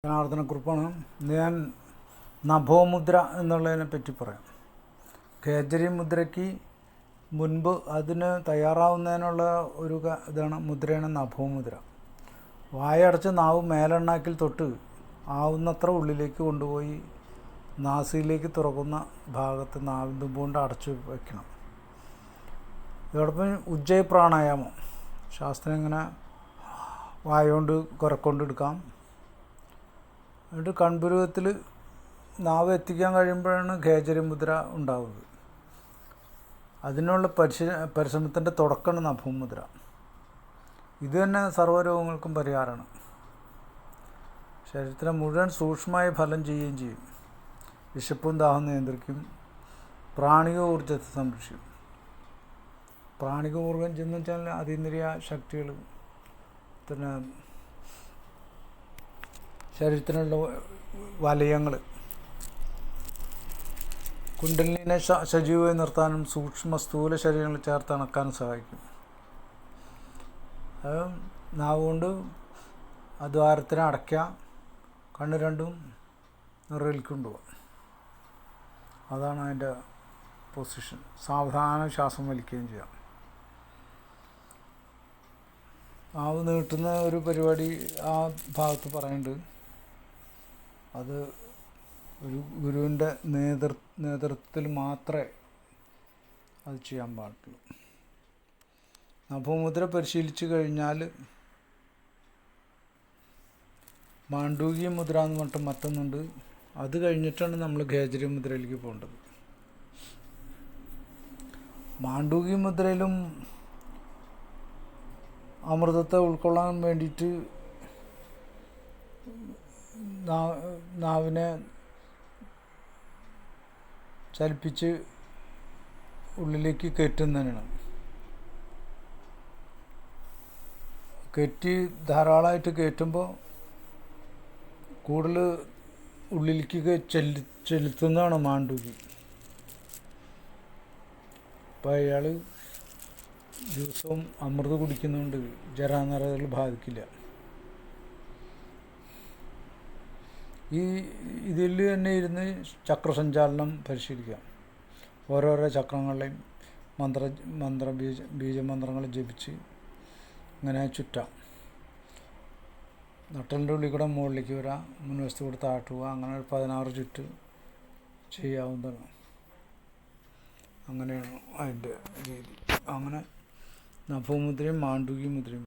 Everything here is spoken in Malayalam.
ജനാർദ്ദനക്കുറിപ്പാണ്. ഞാൻ നഭോമുദ്ര എന്നുള്ളതിനെ പറ്റി പറയാം. ഖേജരി മുദ്രയ്ക്ക് മുൻപ് അതിന് തയ്യാറാവുന്നതിനുള്ള ഒരു ഇതാണ് മുദ്രയാണ് നഭോമുദ്ര. വായടച്ച് നാവ് മേലെണ്ണാക്കിൽ തൊട്ട് ആവുന്നത്ര ഉള്ളിലേക്ക് കൊണ്ടുപോയി നാസിയിലേക്ക് തുറക്കുന്ന ഭാഗത്ത് നാവിൻ തുമ്പുകൊണ്ട് അടച്ചു വയ്ക്കണം. ഇതോടൊപ്പം ഉജ്ജയ പ്രാണായാമം ശാസ്ത്രം ഇങ്ങനെ വായ കൊണ്ട് കുരക്കൊണ്ടെടുക്കാം. എന്നിട്ട് കൺപുരുവത്തിൽ നാവ് എത്തിക്കാൻ കഴിയുമ്പോഴാണ് ഖേജരി മുദ്ര ഉണ്ടാവുന്നത്. അതിനുള്ള പരിശ്രമത്തിൻ്റെ തുടക്കമാണ് നഭോമുദ്ര. ഇത് തന്നെ സർവ്വരോഗങ്ങൾക്കും പരിഹാരമാണ്. ശരീരത്തിനെ മുഴുവൻ സൂക്ഷ്മമായി ഫലം ചെയ്യുകയും ചെയ്യും. വിശപ്പും ദാഹം നിയന്ത്രിക്കും. പ്രാണിക ഊർജ്ജത്തെ സംരക്ഷിക്കും. പ്രാണിക ഊർജ്ജം എന്ന് വെച്ചാൽ അതീന്ദ്രിയ ശക്തികൾ, പിന്നെ ശരീരത്തിനുള്ള വലയങ്ങൾ, കുണ്ടലിനെ സജീവമായി നിർത്താനും സൂക്ഷ്മ സ്ഥൂല ശരീരങ്ങൾ ചേർത്തണക്കാനും സഹായിക്കും. അത് നാവ് കൊണ്ട് ആ ദ്വാരത്തിനെ അടയ്ക്കുക, കണ്ണ് രണ്ടും നിറയിലേക്ക് കൊണ്ടുപോകുക. അതാണ് അതിൻ്റെ പൊസിഷൻ. സാവധാനം ശ്വാസം വലിക്കുകയും ചെയ്യാം. നാവ് നീട്ടുന്ന ഒരു പരിപാടി ആ ഭാഗത്ത് പറയുന്നുണ്ട്. അത് ഒരു ഗുരുവിൻ്റെ നേതൃത്വത്തിൽ മാത്രമേ അത് ചെയ്യാൻ പാടുള്ളൂ. നഭോമുദ്ര പരിശീലിച്ച് കഴിഞ്ഞാൽ മാണ്ഡൂക്യ മുദ്ര എന്ന് പറഞ്ഞിട്ട് മറ്റൊന്നുണ്ട്. അത് കഴിഞ്ഞിട്ടാണ് നമ്മൾ ഖേജരി മുദ്രയിലേക്ക് പോകേണ്ടത്. മാണ്ഡൂക്യ മുദ്രയിലും അമൃതത്തെ ഉൾക്കൊള്ളാൻ വേണ്ടിയിട്ട് നാവിനെ ചലിപ്പിച്ച് ഉള്ളിലേക്ക് കയറ്റുന്നതിനാണ്. കയറ്റി ധാരാളമായിട്ട് കയറ്റുമ്പോൾ കൂടുതൽ ഉള്ളിലേക്ക് ചെലുത്തുന്നതാണ് മാണ്ഡൂക്യം. അപ്പോൾ അയാൾ ദിവസവും അമൃത് കുടിക്കുന്നതുകൊണ്ട് ജരാനരകൾ ബാധിക്കില്ല. ഇതിൽ തന്നെ ഇരുന്ന് ചക്രസഞ്ചാലനം പരിശീലിക്കാം. ഓരോരോ ചക്രങ്ങളെയും ബീജമന്ത്രങ്ങൾ ജപിച്ച് ഇങ്ങനെ ചുറ്റാം. നട്ടലിൻ്റെ ഉള്ളിൽ കൂടെ മുകളിലേക്ക് വരാം, മുൻവശത്ത് കൂടെ താഴ്ത്തു പോവുക. അങ്ങനെ ഒരു 16 ചുറ്റ് ചെയ്യാവുന്നതാണ്. അങ്ങനെയാണ് അതിൻ്റെ രീതി. അങ്ങനെ നഭോമുദ്രയും മാണ്ഡൂക്യ മുദ്രയും